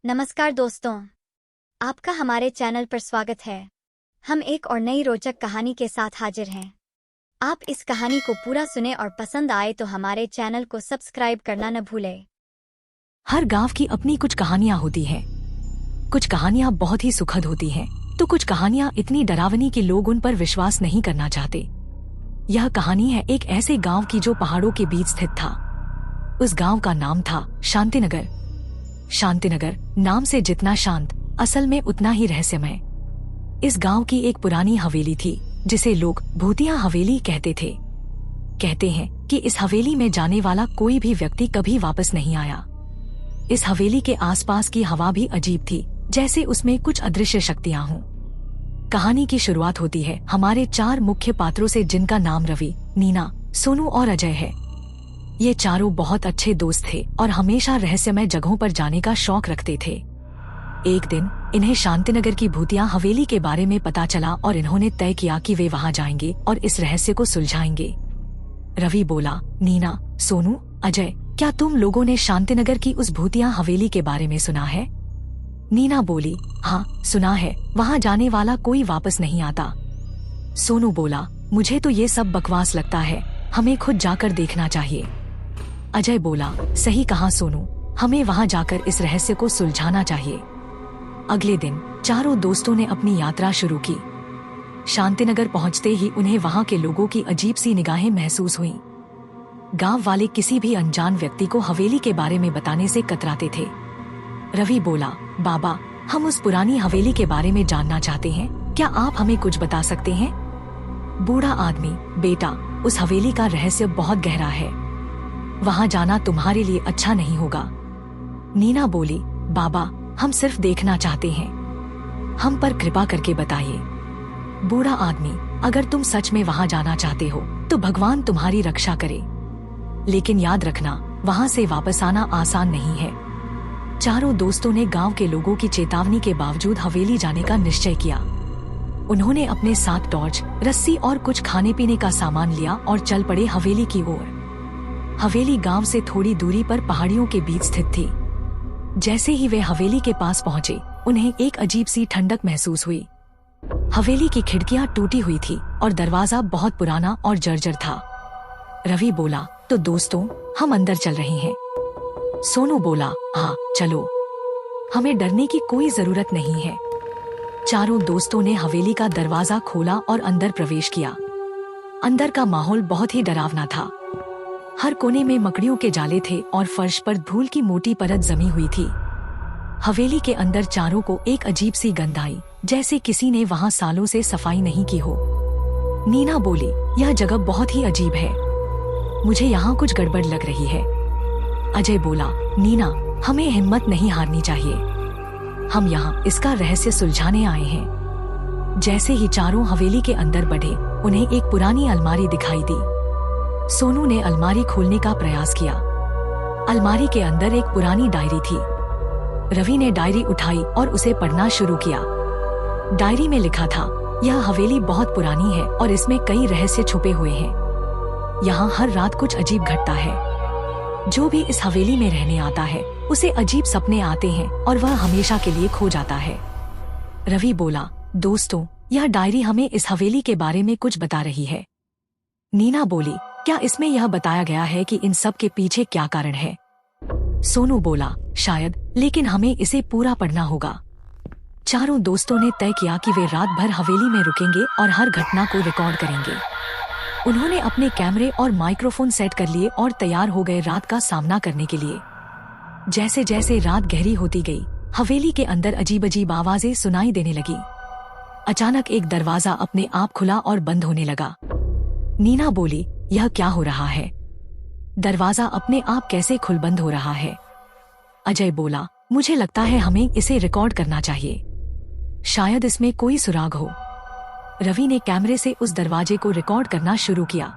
नमस्कार दोस्तों, आपका हमारे चैनल पर स्वागत है। हम एक और नई रोचक कहानी के साथ हाजिर हैं। आप इस कहानी को पूरा सुने और पसंद आए तो हमारे चैनल को सब्सक्राइब करना न भूलें। हर गांव की अपनी कुछ कहानियां होती हैं। कुछ कहानियां बहुत ही सुखद होती हैं, तो कुछ कहानियां इतनी डरावनी कि लोग उन पर विश्वास नहीं करना चाहते। यह कहानी है एक ऐसे गांव की जो पहाड़ों के बीच स्थित था। उस गांव का नाम था शांतिनगर। शांतिनगर नाम से जितना शांत, असल में उतना ही रहस्यमय। इस गांव की एक पुरानी हवेली थी जिसे लोग भूतिया हवेली कहते थे। कहते हैं कि इस हवेली में जाने वाला कोई भी व्यक्ति कभी वापस नहीं आया। इस हवेली के आसपास की हवा भी अजीब थी, जैसे उसमें कुछ अदृश्य शक्तियां हों। कहानी की शुरुआत होती है हमारे 4 मुख्य पात्रों से, जिनका नाम रवि, नीना, सोनू और अजय है। ये चारों बहुत अच्छे दोस्त थे और हमेशा रहस्यमय जगहों पर जाने का शौक रखते थे। एक दिन इन्हें शांतिनगर की भूतिया हवेली के बारे में पता चला और इन्होंने तय किया कि वे वहां जाएंगे और इस रहस्य को सुलझाएंगे। रवि बोला, नीना, सोनू, अजय, क्या तुम लोगों ने शांतिनगर की उस भूतिया हवेली के बारे में सुना है? नीना बोली, हाँ सुना है, वहां जाने वाला कोई वापस नहीं आता। सोनू बोला, मुझे तो ये सब बकवास लगता है, हमें खुद जाकर देखना चाहिए। अजय बोला, सही कहा सोनू, हमें वहां जाकर इस रहस्य को सुलझाना चाहिए। अगले दिन चारों दोस्तों ने अपनी यात्रा शुरू की। शांतिनगर पहुंचते ही उन्हें वहां के लोगों की अजीब सी निगाहें महसूस हुईं। गांव वाले किसी भी अनजान व्यक्ति को हवेली के बारे में बताने से कतराते थे। रवि बोला, बाबा, हम उस पुरानी हवेली के बारे में जानना चाहते हैं, क्या आप हमें कुछ बता सकते हैं? बूढ़ा आदमी, बेटा, उस हवेली का रहस्य बहुत गहरा है, वहां जाना तुम्हारे लिए अच्छा नहीं होगा। नीना बोली, बाबा, हम सिर्फ देखना चाहते हैं, हम पर कृपा करके बताइए। बूढ़ा आदमी, अगर तुम सच में वहां जाना चाहते हो तो भगवान तुम्हारी रक्षा करे, लेकिन याद रखना वहां से वापस आना आसान नहीं है। चारों दोस्तों ने गांव के लोगों की चेतावनी के बावजूद हवेली जाने का निश्चय किया। उन्होंने अपने साथ टॉर्च, रस्सी और कुछ खाने पीने का सामान लिया और चल पड़े हवेली की ओर। हवेली गांव से थोड़ी दूरी पर पहाड़ियों के बीच स्थित थी। जैसे ही वे हवेली के पास पहुंचे, उन्हें एक अजीब सी ठंडक महसूस हुई। हवेली की खिड़कियां टूटी हुई थी और दरवाजा बहुत पुराना और जर्जर था। रवि बोला, तो दोस्तों, हम अंदर चल रहे हैं। सोनू बोला, हाँ चलो, हमें डरने की कोई जरूरत नहीं है। चारों दोस्तों ने हवेली का दरवाजा खोला और अंदर प्रवेश किया। अंदर का माहौल बहुत ही डरावना था। हर कोने में मकड़ियों के जाले थे और फर्श पर धूल की मोटी परत जमी हुई थी। हवेली के अंदर चारों को एक अजीब सी गंध आई, जैसे किसी ने वहां सालों से सफाई नहीं की हो। नीना बोली, यह जगह बहुत ही अजीब है, मुझे यहाँ कुछ गड़बड़ लग रही है। अजय बोला, नीना, हमें हिम्मत नहीं हारनी चाहिए, हम यहाँ इसका रहस्य सुलझाने आए हैं। जैसे ही चारों हवेली के अंदर बढ़े, उन्हें एक पुरानी अलमारी दिखाई दी। सोनू ने अलमारी खोलने का प्रयास किया। अलमारी के अंदर एक पुरानी डायरी थी। रवि ने डायरी उठाई और उसे पढ़ना शुरू किया। डायरी में लिखा था, यह हवेली बहुत पुरानी है और इसमें कई रहस्य छुपे हुए हैं। यहाँ हर रात कुछ अजीब घटता है। जो भी इस हवेली में रहने आता है, उसे अजीब सपने आते हैं और वह हमेशा के लिए खो जाता है। रवि बोला, दोस्तों, यह डायरी हमें इस हवेली के बारे में कुछ बता रही है। नीना बोली, क्या इसमें यह बताया गया है कि इन सब के पीछे क्या कारण है? सोनू बोला, शायद, लेकिन हमें इसे पूरा पढ़ना होगा। चारों दोस्तों ने तय किया कि वे रात भर हवेली में रुकेंगे और हर घटना को रिकॉर्ड करेंगे। उन्होंने अपने कैमरे और माइक्रोफोन सेट कर लिए और तैयार हो गए रात का सामना करने के लिए। जैसे जैसे रात गहरी होती गई, हवेली के अंदर अजीब अजीब आवाजें सुनाई देने लगी। अचानक एक दरवाजा अपने आप खुला और बंद होने लगा। नीना बोली, यह क्या हो रहा है? दरवाजा अपने आप कैसे खुल बंद हो रहा है? अजय बोला, मुझे लगता है हमें इसे रिकॉर्ड करना चाहिए, शायद इसमें कोई सुराग हो। रवि ने कैमरे से उस दरवाजे को रिकॉर्ड करना शुरू किया।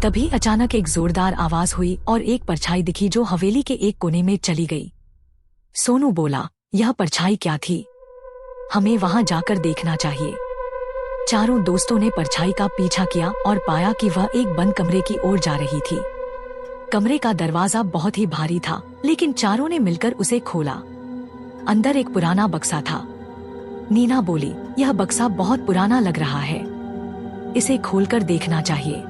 तभी अचानक एक जोरदार आवाज हुई और एक परछाई दिखी जो हवेली के एक कोने में चली गई। सोनू बोला, यह परछाई क्या थी? हमें वहां जाकर देखना चाहिए। चारों दोस्तों ने परछाई का पीछा किया और पाया कि वह एक बंद कमरे की ओर जा रही थी। कमरे का दरवाजा बहुत ही भारी था, लेकिन चारों ने मिलकर उसे खोला। अंदर एक पुराना बक्सा था। नीना बोली, यह बक्सा बहुत पुराना लग रहा है, इसे खोलकर देखना चाहिए।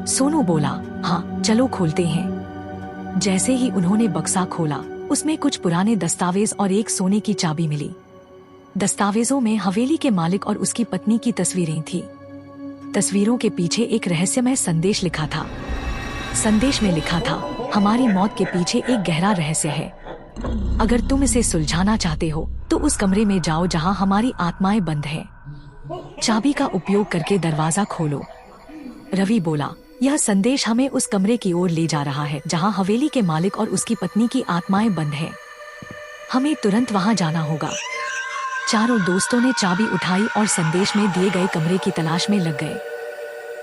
सोनू बोला, हाँ चलो खोलते हैं। जैसे ही उन्होंने बक्सा खोला, उसमें कुछ पुराने दस्तावेज और एक सोने की चाबी मिली। दस्तावेजों में हवेली के मालिक और उसकी पत्नी की तस्वीरें थी। तस्वीरों के पीछे एक रहस्यमय संदेश लिखा था। संदेश में लिखा था, हमारी मौत के पीछे एक गहरा रहस्य है। अगर तुम इसे सुलझाना चाहते हो तो उस कमरे में जाओ जहां हमारी आत्माएं बंद हैं। चाबी का उपयोग करके दरवाजा खोलो। रवि बोला, यह संदेश हमें उस कमरे की ओर ले जा रहा है जहां हवेली के मालिक और उसकी पत्नी की आत्माएं बंद हैं। हमें तुरंत वहां जाना होगा। चारों दोस्तों ने चाबी उठाई और संदेश में दिए गए कमरे की तलाश में लग गए।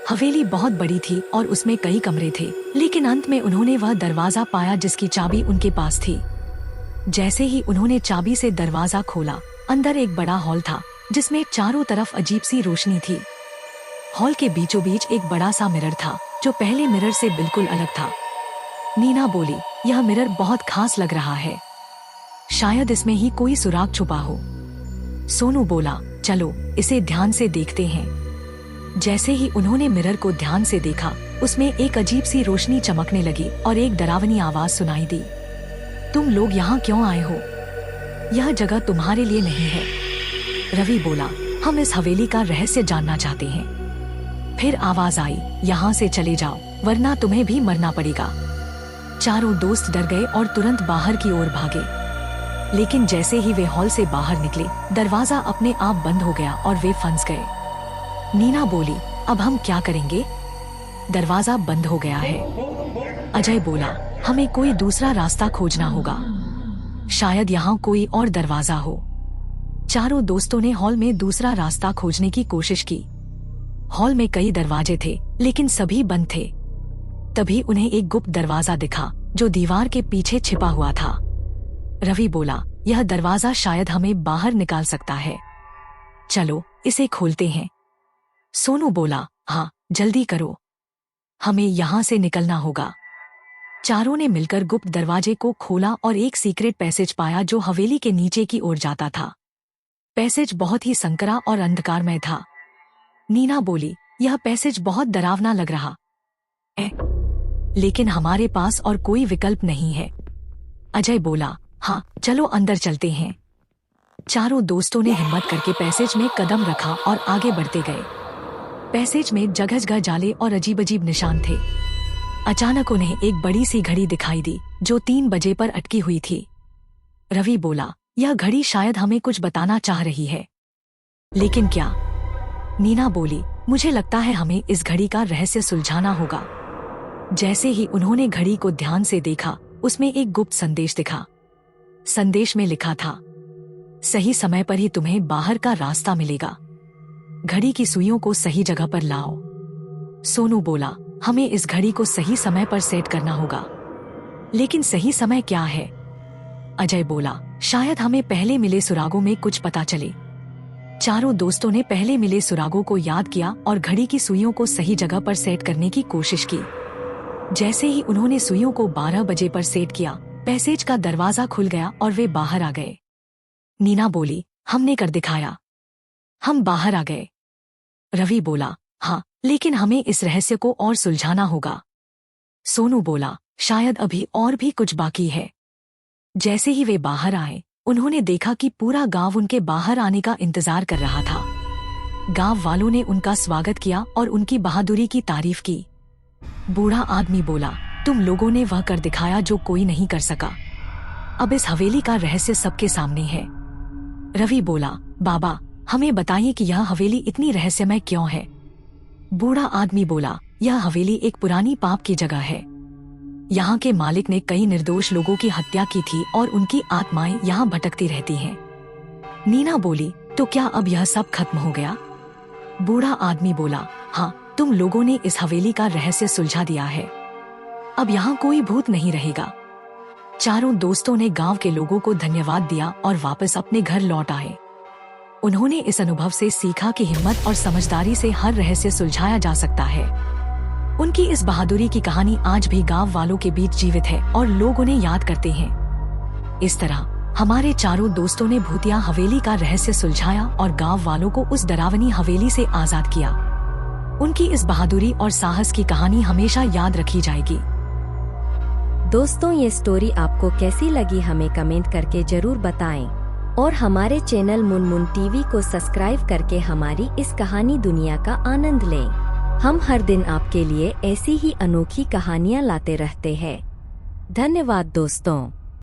हवेली बहुत बड़ी थी और उसमें कई कमरे थे, लेकिन अंत में उन्होंने वह दरवाजा पाया जिसकी चाबी उनके पास थी। जैसे ही उन्होंने चाबी से दरवाजा खोला, अंदर एक बड़ा हॉल था जिसमें चारों तरफ अजीब सी रोशनी थी। हॉल के बीचों बीच एक बड़ा सा मिरर था जो पहले मिरर से बिल्कुल अलग था। नीना बोली, यह मिरर बहुत खास लग रहा है, शायद इसमें ही कोई सुराग छुपा हो। सोनू बोला, चलो इसे ध्यान से देखते हैं। जैसे ही उन्होंने मिरर को ध्यान से देखा, उसमें एक अजीब सी रोशनी चमकने लगी और एक डरावनी आवाज सुनाई दी, तुम लोग यहाँ क्यों आए हो? यह जगह तुम्हारे लिए नहीं है। रवि बोला, हम इस हवेली का रहस्य जानना चाहते हैं। फिर आवाज आई, यहाँ से चले जाओ वरना तुम्हें भी मरना पड़ेगा। चारों दोस्त डर गए और तुरंत बाहर की ओर भागे। लेकिन जैसे ही वे हॉल से बाहर निकले, दरवाजा अपने आप बंद हो गया और वे फंस गए। नीना बोली, अब हम क्या करेंगे? दरवाजा बंद हो गया है। अजय बोला, हमें कोई दूसरा रास्ता खोजना होगा, शायद यहाँ कोई और दरवाजा हो। चारों दोस्तों ने हॉल में दूसरा रास्ता खोजने की कोशिश की। हॉल में कई दरवाजे थे लेकिन सभी बंद थे। तभी उन्हें एक गुप्त दरवाजा दिखा जो दीवार के पीछे छिपा हुआ था। रवि बोला, यह दरवाजा शायद हमें बाहर निकाल सकता है, चलो इसे खोलते हैं। सोनू बोला, हाँ जल्दी करो, हमें यहाँ से निकलना होगा। चारों ने मिलकर गुप्त दरवाजे को खोला और एक सीक्रेट पैसेज पाया जो हवेली के नीचे की ओर जाता था। पैसेज बहुत ही संकरा और अंधकारमय था। नीना बोली, यह पैसेज बहुत डरावना लग रहा है, लेकिन हमारे पास और कोई विकल्प नहीं है। अजय बोला, हाँ चलो अंदर चलते हैं। चारों दोस्तों ने हिम्मत करके पैसेज में कदम रखा और आगे बढ़ते गए। पैसेज में जगह जगह जाले और अजीब अजीब निशान थे। अचानक उन्हें एक बड़ी सी घड़ी दिखाई दी जो 3 बजे पर अटकी हुई थी। रवि बोला, यह घड़ी शायद हमें कुछ बताना चाह रही है, लेकिन क्या? नीना बोली, मुझे लगता है हमें इस घड़ी का रहस्य सुलझाना होगा। जैसे ही उन्होंने घड़ी को ध्यान से देखा, उसमें एक गुप्त संदेश दिखा। संदेश में लिखा था, सही समय पर ही तुम्हें बाहर का रास्ता मिलेगा, घड़ी की सुइयों को सही जगह पर लाओ। सोनू बोला, हमें इस घड़ी को सही समय पर सेट करना होगा, लेकिन सही समय क्या है? अजय बोला, शायद हमें पहले मिले सुरागों में कुछ पता चले। चारों दोस्तों ने पहले मिले सुरागों को याद किया और घड़ी की सुइयों को सही जगह पर सेट करने की कोशिश की। जैसे ही उन्होंने सुइयों को 12 बजे पर सेट किया, पैसेज का दरवाजा खुल गया और वे बाहर आ गए। नीना बोली, हमने कर दिखाया, हम बाहर आ गए। रवि बोला, हाँ लेकिन हमें इस रहस्य को और सुलझाना होगा। सोनू बोला, शायद अभी और भी कुछ बाकी है। जैसे ही वे बाहर आए, उन्होंने देखा कि पूरा गांव उनके बाहर आने का इंतजार कर रहा था। गांव वालों ने उनका स्वागत किया और उनकी बहादुरी की तारीफ की। बूढ़ा आदमी बोला, तुम लोगों ने वह कर दिखाया जो कोई नहीं कर सका। अब इस हवेली का रहस्य सबके सामने है। रवि बोला, बाबा हमें बताइए कि यह हवेली इतनी रहस्यमय क्यों है? बूढ़ा आदमी बोला, यह हवेली एक पुरानी पाप की जगह है। यहाँ के मालिक ने कई निर्दोष लोगों की हत्या की थी और उनकी आत्माएं यहाँ भटकती रहती हैं। नीना बोली, तो क्या अब यह सब खत्म हो गया? बूढ़ा आदमी बोला, हाँ तुम लोगों ने इस हवेली का रहस्य सुलझा दिया है, अब यहाँ कोई भूत नहीं रहेगा। चारों दोस्तों ने गांव के लोगों को धन्यवाद दिया और वापस अपने घर लौट आए। उन्होंने इस अनुभव से सीखा कि हिम्मत और समझदारी से हर रहस्य सुलझाया जा सकता है। उनकी इस बहादुरी की कहानी आज भी गांव वालों के बीच जीवित है और लोग उन्हें याद करते हैं। इस तरह हमारे चारों दोस्तों ने भूतिया हवेली का रहस्य सुलझाया और गांव वालों को उस डरावनी हवेली से आजाद किया। उनकी इस बहादुरी और साहस की कहानी हमेशा याद रखी जाएगी। दोस्तों, ये स्टोरी आपको कैसी लगी हमें कमेंट करके जरूर बताएं और हमारे चैनल मुनमुन टीवी को सब्सक्राइब करके हमारी इस कहानी दुनिया का आनंद लें। हम हर दिन आपके लिए ऐसी ही अनोखी कहानियां लाते रहते हैं। धन्यवाद दोस्तों।